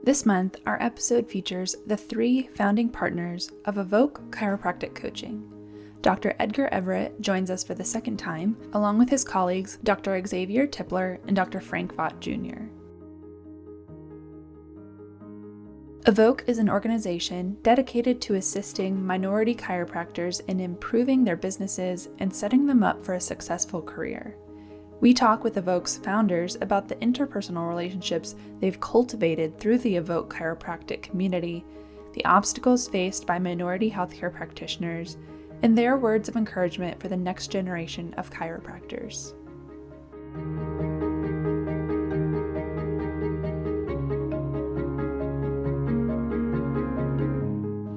This month, our episode features the 3 founding partners of Evoke Chiropractic Coaching. Dr. Edgar Everett joins us for the second time, along with his colleagues Dr. Xavier Tipler and Dr. Vaught Jr. Evoke is an organization dedicated to assisting minority chiropractors in improving their businesses and setting them up for a successful career. We talk with Evoke's founders about the interpersonal relationships they've cultivated through the Evoke chiropractic community, the obstacles faced by minority healthcare practitioners, and their words of encouragement for the next generation of chiropractors.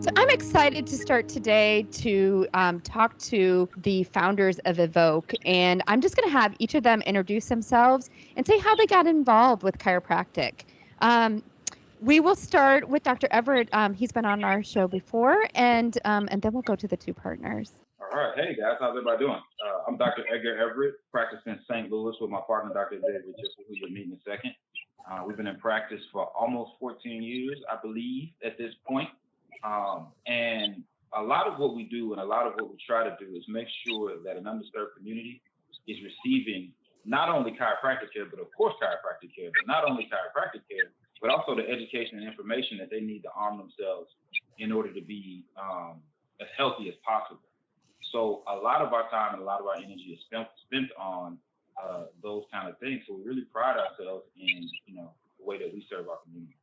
So I'm excited to start today to talk to the founders of Evoke, and I'm just going to have each of them introduce themselves and say how they got involved with chiropractic. We will start with Dr. Everett. He's been on our show before, and then we'll go to the 2 partners. All right. Hey, guys. How's everybody doing? I'm Dr. Edgar Everett, practicing in St. Louis with my partner, Dr. Xavier Tipler, who you'll meet in a second. We've been in practice for almost 14 years, I believe, at this point. And a lot of what we do and a lot of what we try to do is make sure that an underserved community is receiving not only chiropractic care, but of course chiropractic care, but not only chiropractic care, but also the education and information that they need to arm themselves in order to be as healthy as possible. So a lot of our time and a lot of our energy is spent on those kind of things. So we really pride ourselves in, the way that we serve our community.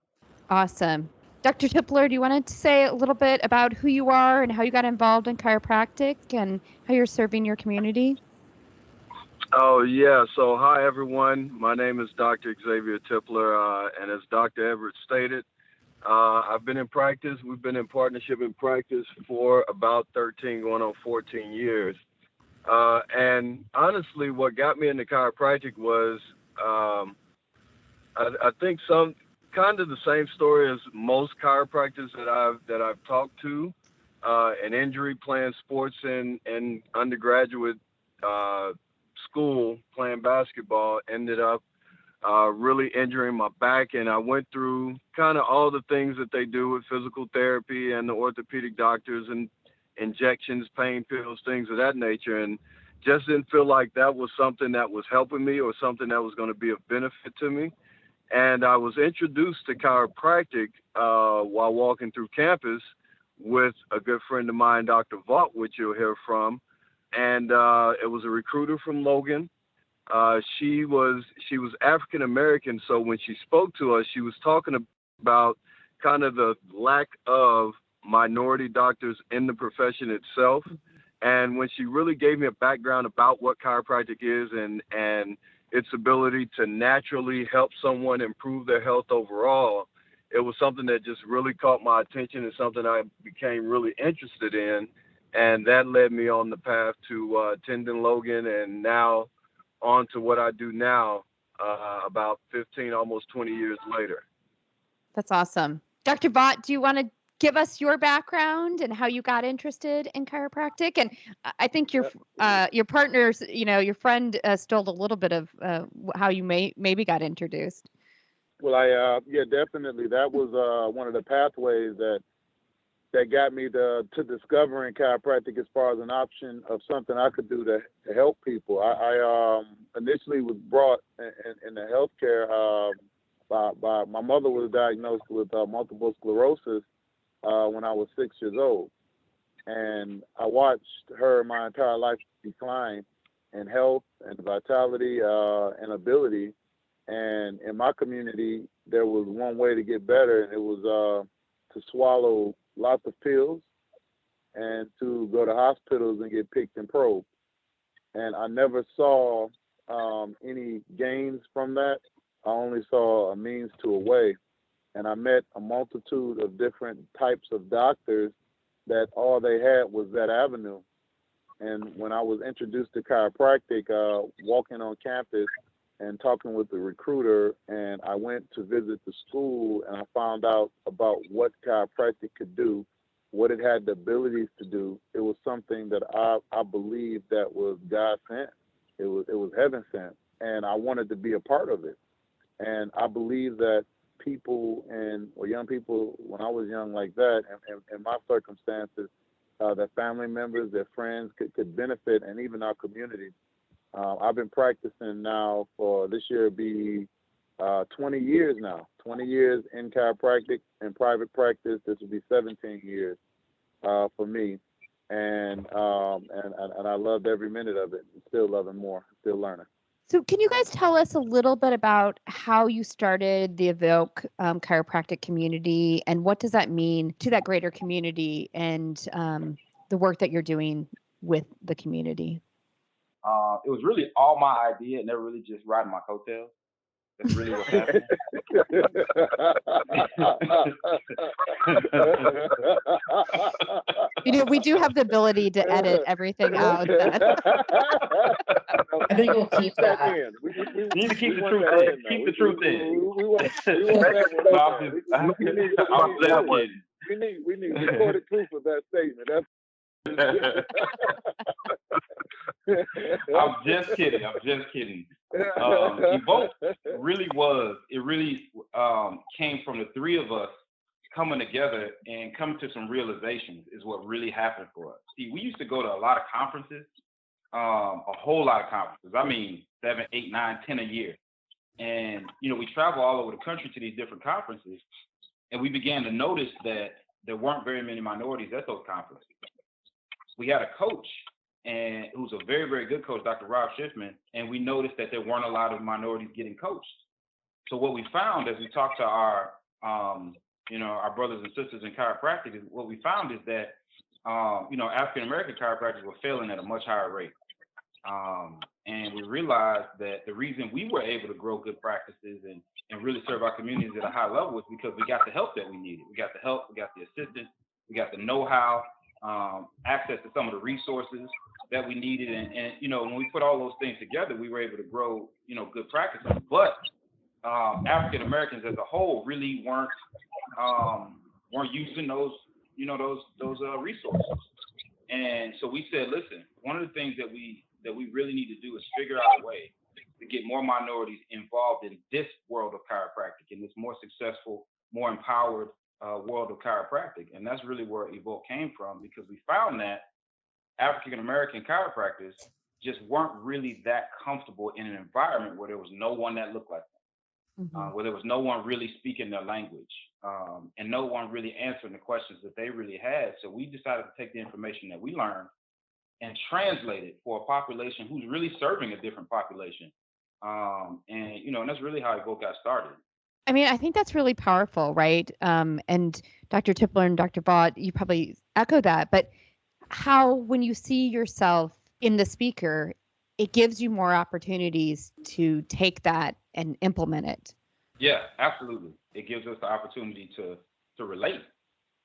Awesome. Dr. Tipler, do you want to say a little bit about who you are and how you got involved in chiropractic and how you're serving your community? Oh, yeah. So, hi, everyone. My name is Dr. Xavier Tipler, and as Dr. Everett stated, I've been in practice. We've been in partnership in practice for about 13, going on 14 years. And honestly, what got me into chiropractic was, I think kind of the same story as most chiropractors that I've talked to. An injury playing sports in undergraduate school, playing basketball, ended up really injuring my back, and I went through kind of all the things that they do with physical therapy and the orthopedic doctors and injections, pain pills, things of that nature, and just didn't feel like that was something that was helping me or something that was going to be of benefit to me. And I was introduced to chiropractic while walking through campus with a good friend of mine, Dr. Vaught, which you'll hear from. And it was a recruiter from Logan. She was African American, so when she spoke to us, she was talking about kind of the lack of minority doctors in the profession itself. And when she really gave me a background about what chiropractic is and its ability to naturally help someone improve their health overall, it was something that just really caught my attention and something I became really interested in. And that led me on the path to attending Logan and now on to what I do now, about 15, almost 20 years later. That's awesome. Dr. Vaught, do you want to give us your background and how you got interested in chiropractic? And I think your partners, your friend stole a little bit of how you maybe got introduced. Well, definitely. That was one of the pathways that got me to discovering chiropractic as far as an option of something I could do to help people. I initially was brought in the healthcare by my mother was diagnosed with multiple sclerosis when I was 6 years old. And I watched her my entire life decline in health and vitality and ability. And in my community, there was one way to get better, and it was to swallow lots of pills and to go to hospitals and get picked and probed. And I never saw any gains from that. I only saw a means to a way. And I met a multitude of different types of doctors that all they had was that avenue. And when I was introduced to chiropractic, walking on campus and talking with the recruiter, and I went to visit the school, and I found out about what chiropractic could do, what it had the abilities to do. It was something that I believed that was God sent. It was heaven sent, and I wanted to be a part of it. And I believe that people young people when I was young like that, and in my circumstances, their family members, their friends could benefit, and even our community. I've been practicing now for this year be 20 years now. 20 years in chiropractic and private practice. This will be 17 years for me, and I loved every minute of it. Still loving more. Still learning. So can you guys tell us a little bit about how you started the Evoke chiropractic community, and what does that mean to that greater community and the work that you're doing with the community? It was really all my idea, and they're really just riding my coattails. That's really what's happening. We do have the ability to edit everything out. I think we'll keep that. You need to keep the truth in. Keep the truth in. We want that one. We need recorded proof of that statement. I'm just kidding. Evoke really came from the three of us coming together and coming to some realizations is what really happened for us. See, we used to go to a lot of conferences, a whole lot of conferences. I mean, 7, 8, 9, 10 a year. And, we travel all over the country to these different conferences, and we began to notice that there weren't very many minorities at those conferences. We had a coach, and who's a very, very good coach, Dr. Rob Schiffman, and we noticed that there weren't a lot of minorities getting coached. So what we found as we talked to our brothers and sisters in chiropractic, is what we found is that, African-American chiropractors were failing at a much higher rate. And we realized that the reason we were able to grow good practices and really serve our communities at a high level was because we got the help that we needed. We got the help, we got the assistance, we got the know-how, access to some of the resources that we needed. And when we put all those things together, we were able to grow, good practices. But African Americans as a whole really weren't using those resources. And so we said, listen, one of the things that we really need to do is figure out a way to get more minorities involved in this world of chiropractic, in this more successful, more empowered world of chiropractic. And that's really where Evoke came from, because we found that African American chiropractors just weren't really that comfortable in an environment where there was no one that looked like them, where there was no one really speaking their language, and no one really answering the questions that they really had. So we decided to take the information that we learned and translate it for a population who's really serving a different population. And that's really how Evoke got started. I mean, I think that's really powerful, right? And Dr. Tipler and Dr. Vaught, you probably echo that, but how, when you see yourself in the speaker, it gives you more opportunities to take that and implement it. Yeah, absolutely. It gives us the opportunity to relate.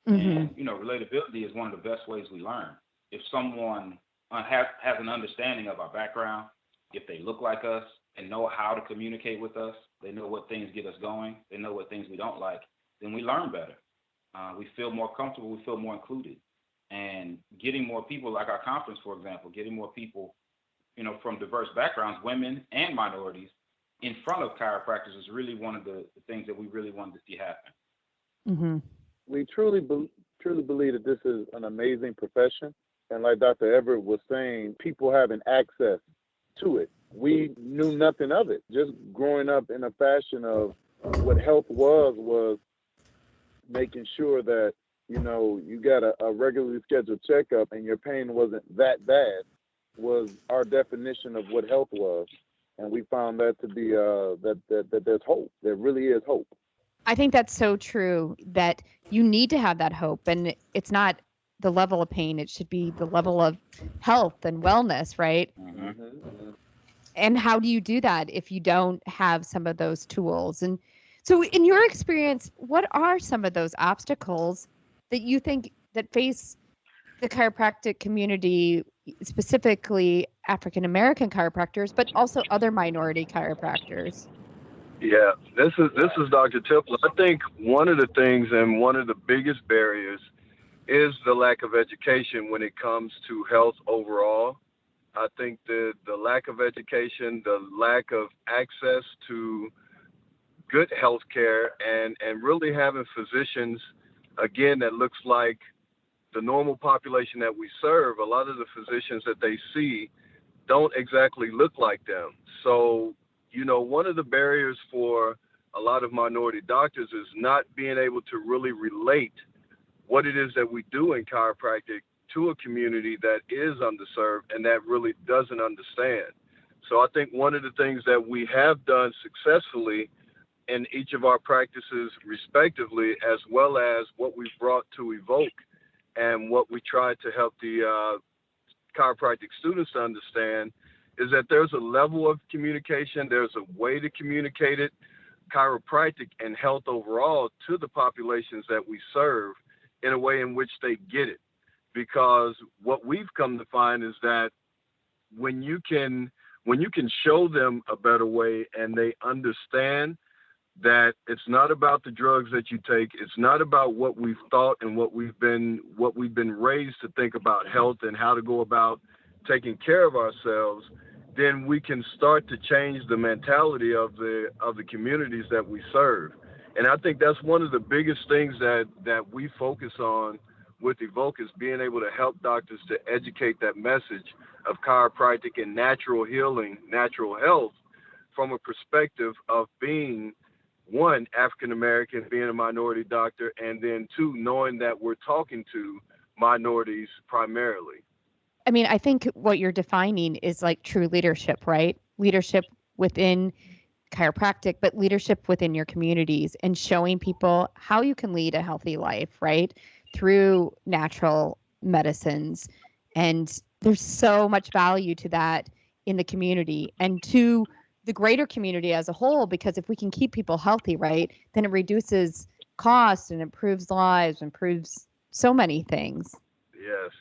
Mm-hmm. And, relatability is one of the best ways we learn. If someone has an understanding of our background, if they look like us and know how to communicate with us, they know what things get us going, they know what things we don't like, then we learn better. We feel more comfortable, we feel more included. And getting more people, like our conference, for example, getting more people, from diverse backgrounds, women and minorities, in front of chiropractors is really one of the things that we really wanted to see happen. Mm-hmm. We truly believe that this is an amazing profession. And like Dr. Everett was saying, people having access to it. We knew nothing of it. Just growing up in a fashion of what health was making sure that, you got a regularly scheduled checkup and your pain wasn't that bad, was our definition of what health was. And we found that to be that there's hope. There really is hope. I think that's so true, that you need to have that hope. And it's not the level of pain, it should be the level of health and wellness, right? Mm-hmm. And how do you do that if you don't have some of those tools? And so in your experience, what are some of those obstacles that you think that face the chiropractic community, specifically African American chiropractors, but also other minority chiropractors? Yeah, this is Dr. Tipler. I think one of the things and one of the biggest barriers is the lack of education when it comes to health overall. I think the lack of education, the lack of access to good health care and really having physicians, again, that looks like the normal population that we serve. A lot of the physicians that they see don't exactly look like them. So, one of the barriers for a lot of minority doctors is not being able to really relate what it is that we do in chiropractic to a community that is underserved and that really doesn't understand. So I think one of the things that we have done successfully in each of our practices respectively, as well as what we've brought to Evoke and what we try to help the chiropractic students to understand, is that there's a level of communication, there's a way to communicate it, chiropractic and health overall, to the populations that we serve in a way in which they get it. Because what we've come to find is that when you can show them a better way and they understand that it's not about the drugs that you take, it's not about what we've thought and what we've been raised to think about health and how to go about taking care of ourselves, then we can start to change the mentality of the communities that we serve. And I think that's one of the biggest things that we focus on with Evoke, is being able to help doctors to educate that message of chiropractic and natural healing, natural health, from a perspective of being, one, African American, being a minority doctor, and then two, knowing that we're talking to minorities primarily. I mean, I think what you're defining is like true leadership, right? Leadership within chiropractic, but leadership within your communities and showing people how you can lead a healthy life, right? Through natural medicines. And there's so much value to that in the community and to the greater community as a whole, because if we can keep people healthy, right, then it reduces costs and improves lives, improves so many things. Yes.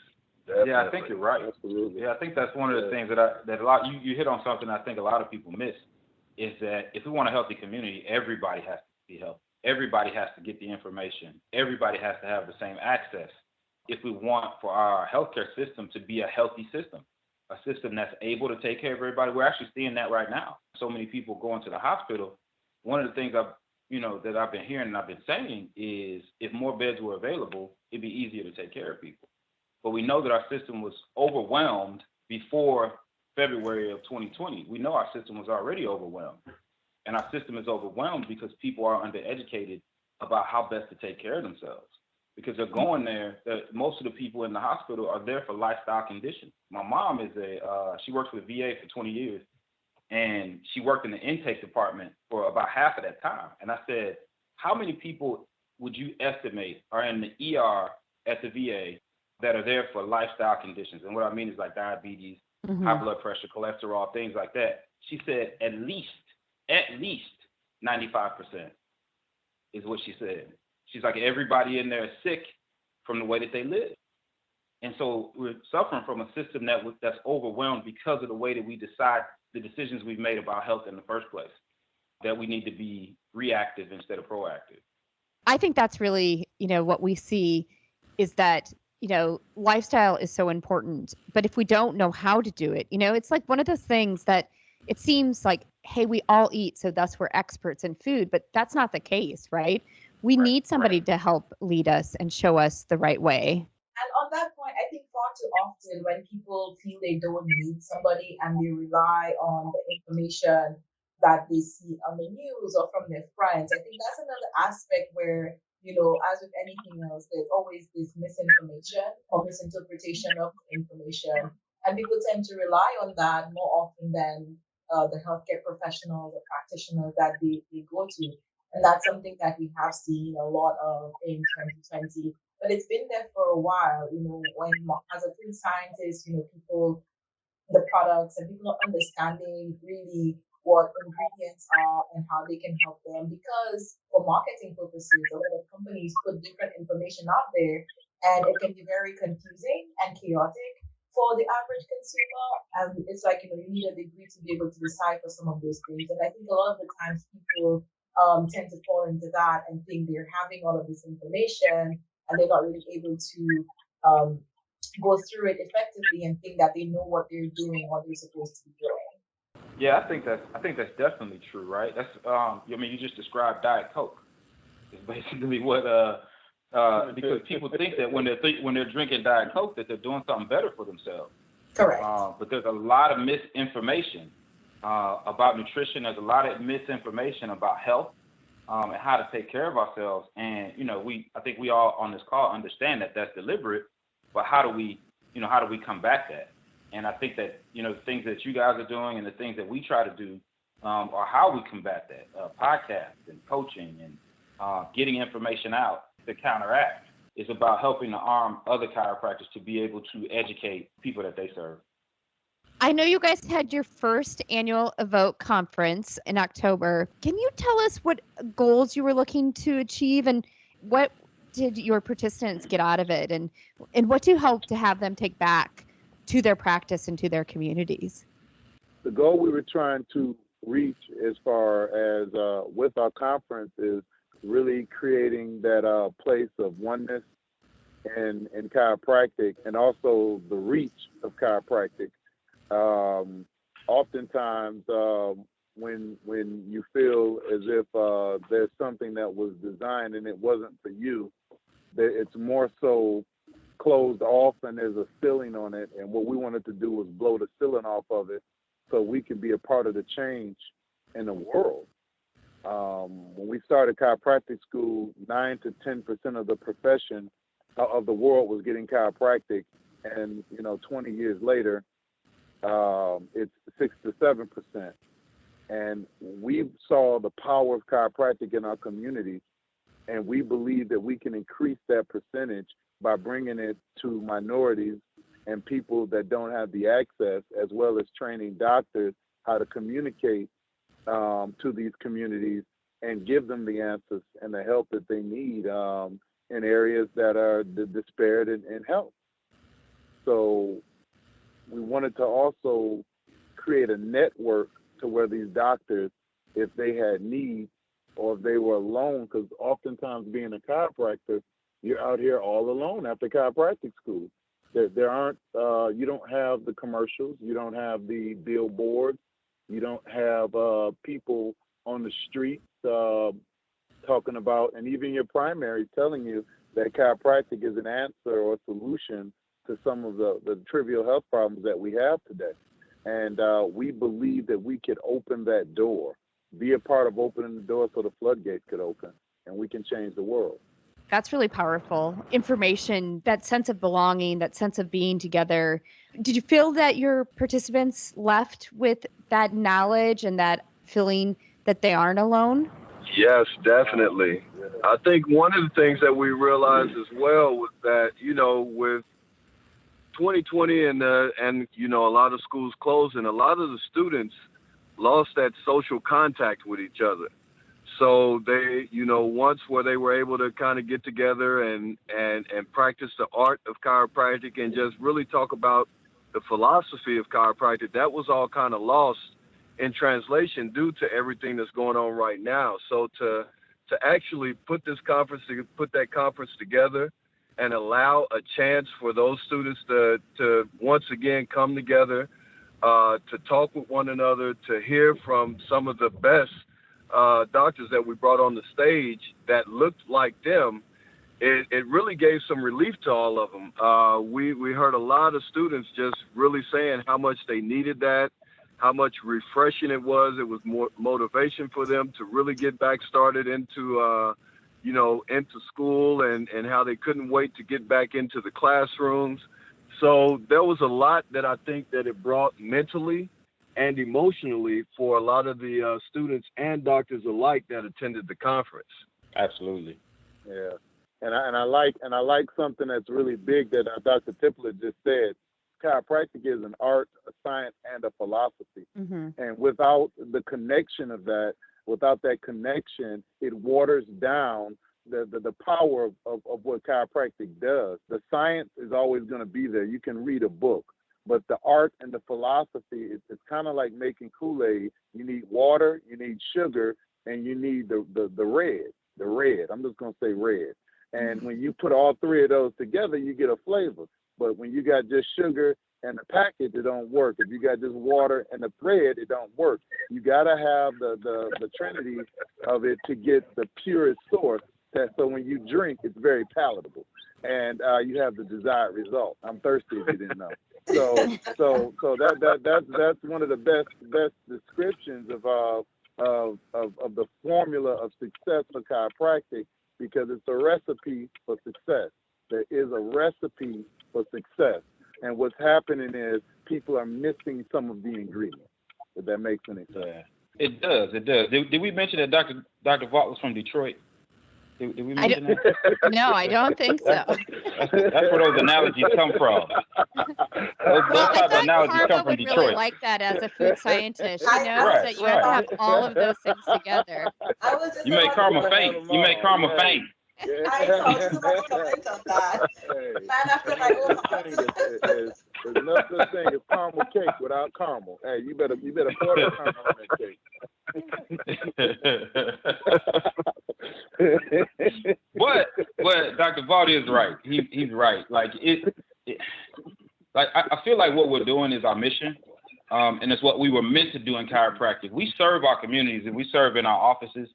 Definitely. Yeah, I think you're right. Absolutely. Yeah, I think that's one of the things that a lot, you hit on something I think a lot of people miss, is that if we want a healthy community, everybody has to be healthy. Everybody has to get the information. Everybody has to have the same access if we want for our healthcare system to be a healthy system, a system that's able to take care of everybody. We're actually seeing that right now. So many people going to the hospital. One of the things that I've been hearing and I've been saying is, if more beds were available, it'd be easier to take care of people. But we know that our system was overwhelmed before February of 2020. We know our system was already overwhelmed. And our system is overwhelmed because people are undereducated about how best to take care of themselves. Because they're going there, most of the people in the hospital are there for lifestyle conditions. My mom is she works for the VA for 20 years, and she worked in the intake department for about half of that time. And I said, how many people would you estimate are in the ER at the VA that are there for lifestyle conditions? And what I mean is like diabetes, high blood pressure, cholesterol, things like that. She said at least 95% is what she said. She's like, everybody in there is sick from the way that they live. And so we're suffering from a system that's overwhelmed because of the way that we decide the decisions we've made about health in the first place, that we need to be reactive instead of proactive. I think that's really, what we see is that, lifestyle is so important, but if we don't know how to do it, it's like one of those things that it seems like, hey, we all eat, so thus we're experts in food, but that's not the case, right? We need somebody to help lead us and show us the right way. And on that point, I think far too often when people feel they don't need somebody and they rely on the information that they see on the news or from their friends, I think that's another aspect where, as with anything else, there's always this misinformation or misinterpretation of information. And people tend to rely on that more often than the healthcare professionals or practitioners that they go to. And that's something that we have seen a lot of in 2020. But it's been there for a while, when as a food scientist, people, the products and people not understanding really what ingredients are and how they can help them. Because for marketing purposes, a lot of companies put different information out there and it can be very confusing and chaotic for the average consumer. And it's like, you need a degree to be able to decipher some of those things. And I think a lot of the times people tend to fall into that and think they're having all of this information and they're not really able to go through it effectively and think that they know what they're doing, what they're supposed to be doing. Yeah, I think that's definitely true, right? That's I mean, you just described Diet Coke. It's basically what because people think that when they're drinking Diet Coke that they're doing something better for themselves. Correct. But there's a lot of misinformation about nutrition. There's a lot of misinformation about health and how to take care of ourselves. And I think we all on this call understand that that's deliberate. But how do we combat that? And I think that the things that you guys are doing and the things that we try to do are how we combat that. Podcasts and coaching and getting information out to counteract. It's about helping to arm other chiropractors to be able to educate people that they serve. I know you guys had your first annual Evoke Conference in October. Can you tell us what goals you were looking to achieve and what did your participants get out of it? And what do you hope to have them take back to their practice and to their communities? The goal we were trying to reach as far as with our conference is really creating that place of oneness in chiropractic and also the reach of chiropractic. Oftentimes, when you feel as if there's something that was designed and it wasn't for you, it's more so closed off and there's a ceiling on it. And what we wanted to do was blow the ceiling off of it so we could be a part of the change in the world. When we started chiropractic school, 9 to 10% of the profession of the world was getting chiropractic, and 20 years later, it's 6 to 7%. And we saw the power of chiropractic in our community, and we believe that we can increase that percentage by bringing it to minorities and people that don't have the access, as well as training doctors how to communicate to these communities and give them the answers and the help that they need in areas that are disparate in health. So we wanted to also create a network to where these doctors, if they had needs or if they were alone, because oftentimes being a chiropractor, you're out here all alone after chiropractic school. There aren't, you don't have the commercials, you don't have the billboards, you don't have people on the streets talking about, and even your primary telling you that chiropractic is an answer or a solution to some of the trivial health problems that we have today. And we believe that we could open that door, be a part of opening the door so the floodgates could open, and we can change the world. That's really powerful information, that sense of belonging, that sense of being together. Did you feel that your participants left with that knowledge and that feeling that they aren't alone? Yes, definitely. I think one of the things that we realized as well was that, with 2020 and a lot of schools closing, a lot of the students lost that social contact with each other. So they, once where they were able to kind of get together and practice the art of chiropractic and just really talk about the philosophy of chiropractic, that was all kind of lost in translation due to everything that's going on right now. So to actually put that conference together and allow a chance for those students to once again come together, to talk with one another, to hear from some of the best doctors that we brought on the stage that looked like them, it really gave some relief to all of them. We heard a lot of students just really saying how much they needed that, how much refreshing it was. It was more motivation for them to really get back started into school and how they couldn't wait to get back into the classrooms. So there was a lot that I think that it brought mentally and emotionally for a lot of the students and doctors alike that attended the conference. Absolutely. Yeah, and I like something that's really big that Dr. Tipler just said. Chiropractic is an art, a science, and a philosophy. Mm-hmm. And without the connection of that, it waters down the power of what chiropractic does. The science is always going to be there. You can read a book. But the art and the philosophy, it's kind of like making Kool-Aid. You need water, you need sugar, and you need the red. The red. I'm just going to say red. And when you put all three of those together, you get a flavor. But when you got just sugar and the package, it don't work. If you got just water and the bread, it don't work. You got to have the trinity of it to get the purest source. So when you drink, it's very palatable, and you have the desired result. I'm thirsty if you didn't know. So that's one of the best descriptions of the formula of success for chiropractic, because it's a recipe for success. There is a recipe for success, and what's happening is people are missing some of the ingredients. If that makes any sense. Yeah. It does. Did we mention that Dr. Vaught was from Detroit? Did we mention that? No, I don't think so. That's where those analogies come from. Those type of analogies come from would Detroit. really like that as a food scientist. She knows Right, that you have to have all of those things together. You make karma faint. You make karma faint. I know, just about to comment on that. Man after my own heart. There's no such thing as caramel cake without caramel. Hey, you better pour that caramel on that cake. But Dr. Vaught is right. He's right. Like I feel like what we're doing is our mission, and it's what we were meant to do in chiropractic. We serve our communities and we serve in our offices.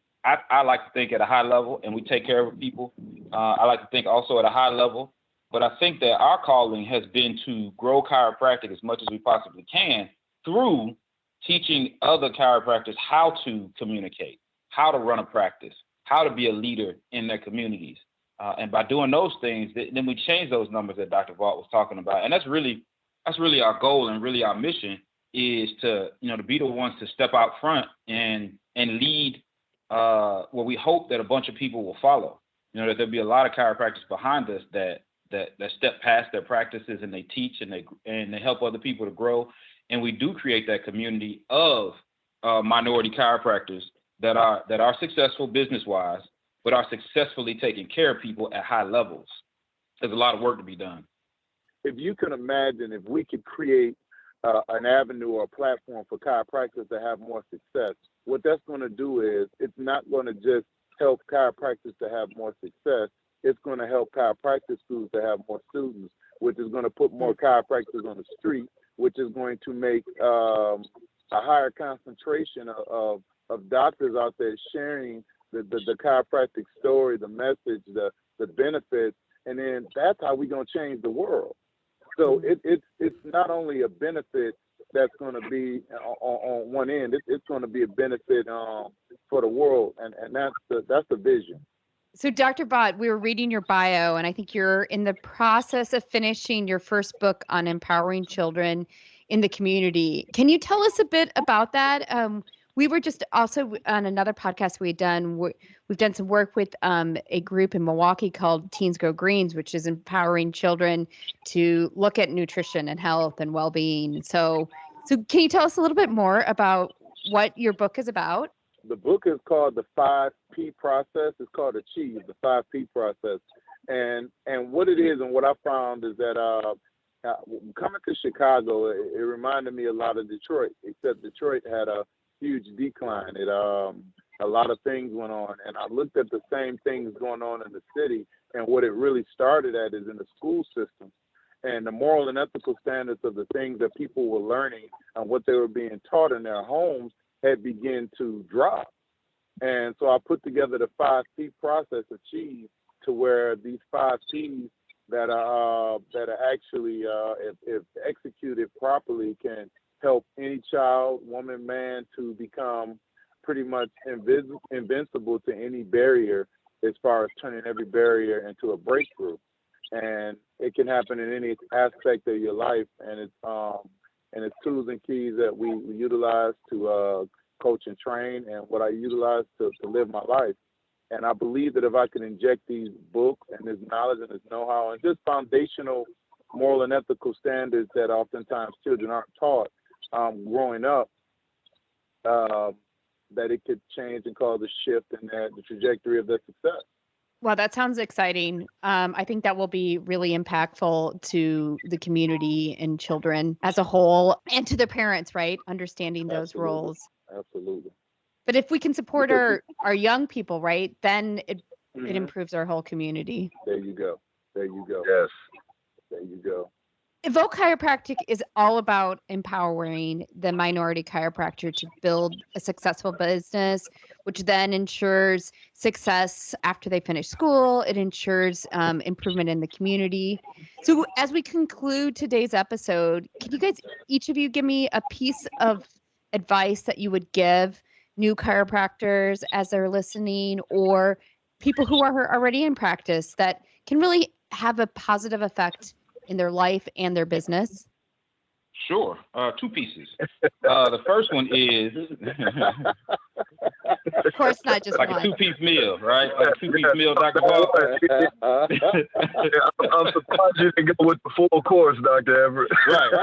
I like to think at a high level, and we take care of people. I like to think also at a high level, but I think that our calling has been to grow chiropractic as much as we possibly can through teaching other chiropractors how to communicate, how to run a practice, how to be a leader in their communities. And by doing those things, then we change those numbers that Dr. Vaught was talking about. And that's really our goal, and really our mission is to be the ones to step out front and lead where we hope that a bunch of people will follow. That there'll be a lot of chiropractors behind us that step past their practices and they teach and they help other people to grow. And we do create that community of minority chiropractors that are successful business-wise, but are successfully taking care of people at high levels. There's a lot of work to be done. If you can imagine, if we could create an avenue or a platform for chiropractors to have more success, what that's going to do is it's not going to just help chiropractors to have more success. It's going to help chiropractic schools to have more students, which is going to put more chiropractors on the street, which is going to make a higher concentration of doctors out there sharing the chiropractic story, the message, the benefits, and then that's how we're going to change the world. So it's not only a benefit that's going to be on one end, it's going to be a benefit for the world, and that's the vision. So Dr. Vaught, we were reading your bio, and I think you're in the process of finishing your first book on empowering children in the community. Can you tell us a bit about that? We were just also on another podcast we've done some work with a group in Milwaukee called Teens Go Greens, which is empowering children to look at nutrition and health and well-being. So can you tell us a little bit more about what your book is about? The book is called The 5P Process. It's called Achieve, the 5P Process. And what it is and what I found is that coming to Chicago, it reminded me a lot of Detroit, except Detroit had a huge decline. A lot of things went on, and I looked at the same things going on in the city, and what it really started at is in the school system. And the moral and ethical standards of the things that people were learning and what they were being taught in their homes had begun to drop. And so I put together the 5P process, Achieve, to where these 5 P's that are actually, if executed properly, can help any child, woman, man to become pretty much invincible to any barrier, as far as turning every barrier into a breakthrough. And it can happen in any aspect of your life, and it's tools and keys that we utilize to coach and train, and what I utilize to live my life. And I believe that if I can inject these books and this knowledge and this know-how and just foundational moral and ethical standards that oftentimes children aren't taught growing up, that it could change and cause a shift in the trajectory of their success. Well, that sounds exciting. I think that will be really impactful to the community and children as a whole, and to the parents, right? Understanding those roles. Absolutely. But if we can support our young people, right, then it improves our whole community. There you go. Yes. There you go. Evoke Chiropractic is all about empowering the minority chiropractor to build a successful business, which then ensures success after they finish school. It ensures improvement in the community. So as we conclude today's episode, can you guys, each of you, give me a piece of advice that you would give new chiropractors as they're listening, or people who are already in practice that can really have a positive effect in their life and their business? Sure. Two pieces. The first one is Of course, not just like one. a two-piece meal, right? Like a two-piece meal, Dr. Vaught. I'm surprised you didn't go with the full course, Dr. Everett. Right.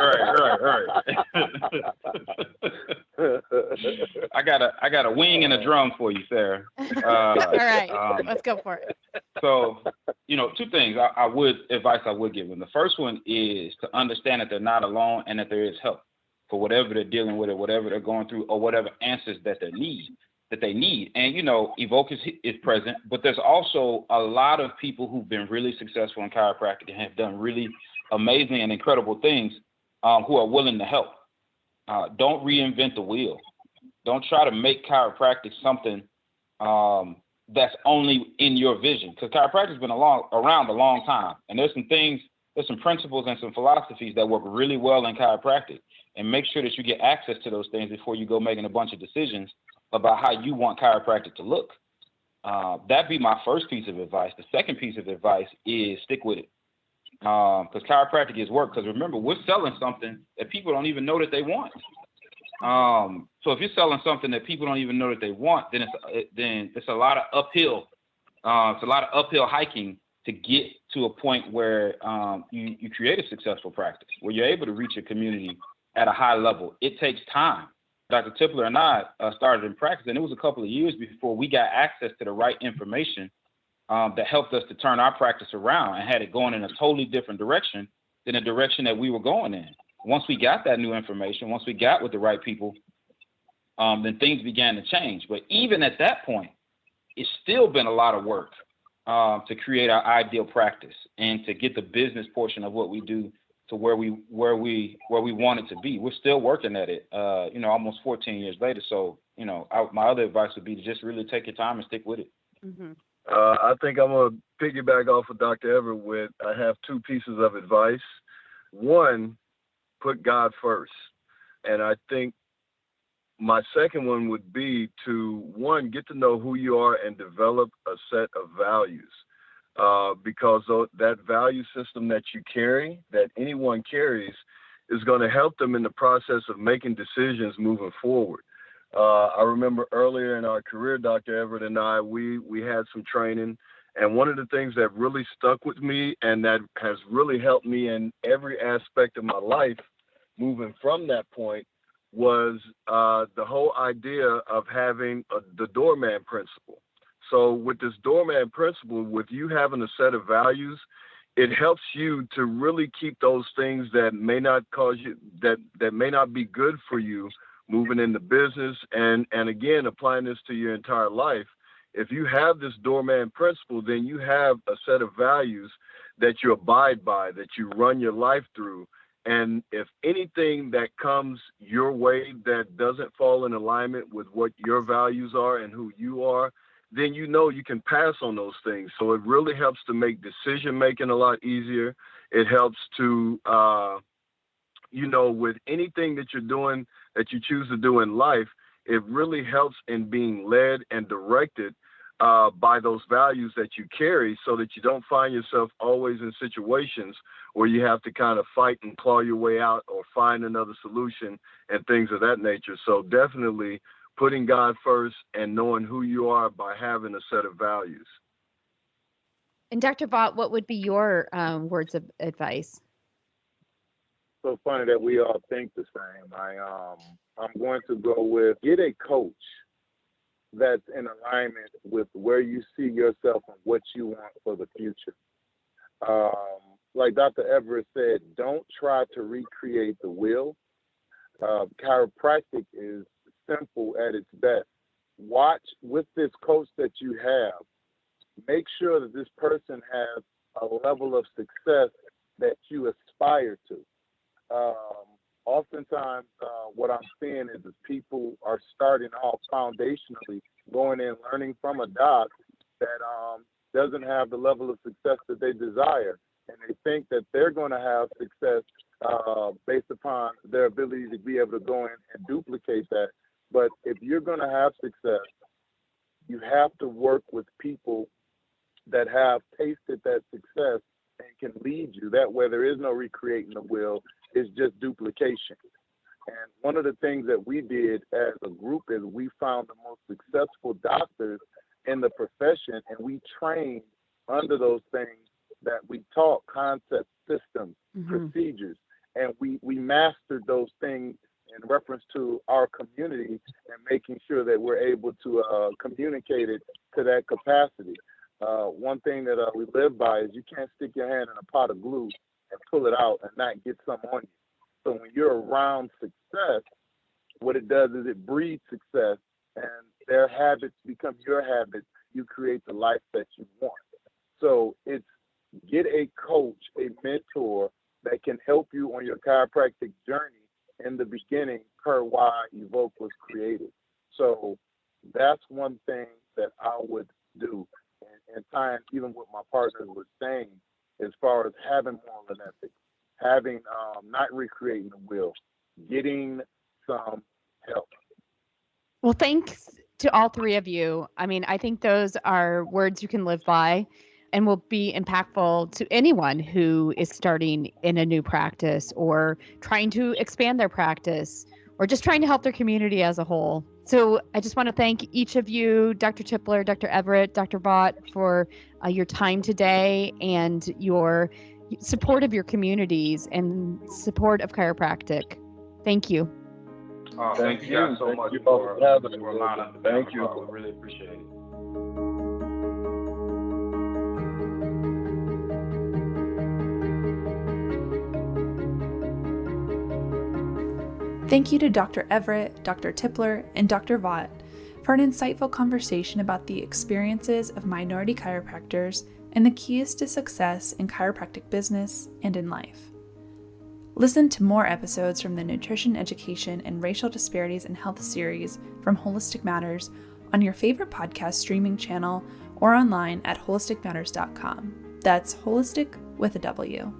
I got a wing and a drum for you, Sarah. All right, let's go for it. So, two things advice I would give them. The first one is to understand that they're not alone and that there is help for whatever they're dealing with or whatever they're going through or whatever answers that they need. And, Evoke is present, but there's also a lot of people who've been really successful in chiropractic and have done really amazing and incredible things who are willing to help. Don't reinvent the wheel. Don't try to make chiropractic something that's only in your vision, because chiropractic's been around a long time, and there's some principles and some philosophies that work really well in chiropractic, and make sure that you get access to those things before you go making a bunch of decisions about how you want chiropractic to look. That'd be my first piece of advice. The second piece of advice is stick with it, because chiropractic is work. Because remember, we're selling something that people don't even know that they want. So if you're selling something that people don't even know that they want, then it's a lot of uphill. It's a lot of uphill hiking to get to a point where you create a successful practice, where you're able to reach a community at a high level. It takes time. Dr. Tipler and I started in practice, and it was a couple of years before we got access to the right information that helped us to turn our practice around and had it going in a totally different direction than the direction that we were going in. Once we got that new information, once we got with the right people, then things began to change. But even at that point, it's still been a lot of work to create our ideal practice and to get the business portion of what we do to where we want it to be. We're still working at it, almost 14 years later. So, my other advice would be to just really take your time and stick with it. Mm-hmm. I think I'm going to piggyback off of Dr. Everett with, I have two pieces of advice. One, put God first. And I think my second one would be to, one, get to know who you are and develop a set of values. Because that value system that you carry, that anyone carries, is going to help them in the process of making decisions moving forward. I remember earlier in our career, Dr. Everett and I, we had some training, and one of the things that really stuck with me and that has really helped me in every aspect of my life moving from that point was the whole idea of having the doorman principle. So with this doorman principle, with you having a set of values, it helps you to really keep those things that may not cause you, that may not be good for you moving into business. And again, applying this to your entire life, if you have this doorman principle, then you have a set of values that you abide by, that you run your life through. And if anything that comes your way that doesn't fall in alignment with what your values are and who you are, then you can pass on those things. So it really helps to make decision making a lot easier. It helps to, with anything that you're doing, that you choose to do in life, it really helps in being led and directed by those values that you carry, so that you don't find yourself always in situations where you have to kind of fight and claw your way out or find another solution and things of that nature. So definitely putting God first and knowing who you are by having a set of values. And Dr. Vaught, what would be your words of advice? So funny that we all think the same. I'm going to go with, get a coach that's in alignment with where you see yourself and what you want for the future. Like Dr. Everett said, don't try to recreate the wheel. Chiropractic is simple at its best. Watch with this coach that you have, make sure that this person has a level of success that you aspire to. Oftentimes, what I'm seeing is people are starting off foundationally, going in, learning from a doc that doesn't have the level of success that they desire. And they think that they're going to have success based upon their ability to be able to go in and duplicate that. But if you're going to have success, you have to work with people that have tasted that success and can lead you. That way there is no recreating the wheel, it's just duplication. And one of the things that we did as a group is we found the most successful doctors in the profession, and we trained under those things that we taught concepts, systems, procedures, and we mastered those things in reference to our community and making sure that we're able to communicate it to that capacity. One thing that we live by is you can't stick your hand in a pot of glue and pull it out and not get some on you. So when you're around success, what it does is it breeds success, and their habits become your habits. You create the life that you want. So it's get a coach, a mentor that can help you on your chiropractic journey in the beginning, per why Evoke was created. So that's one thing that I would do. And tying even what my partner was saying, as far as having moral and ethics, having not recreating the wheel, getting some help. Well, thanks to all three of you. I mean, I think those are words you can live by and will be impactful to anyone who is starting in a new practice or trying to expand their practice or just trying to help their community as a whole. So I just want to thank each of you, Dr. Tipler, Dr. Everett, Dr. Vaught, for your time today and your support of your communities and support of chiropractic. Thank you. Thank you guys so much for allowing us to be on the call. We really appreciate it. Thank you to Dr. Everett, Dr. Tipler, and Dr. Vaught for an insightful conversation about the experiences of minority chiropractors and the keys to success in chiropractic business and in life. Listen to more episodes from the Nutrition Education and Racial Disparities in Health series from Holistic Matters on your favorite podcast streaming channel or online at holisticmatters.com. That's holistic with a W.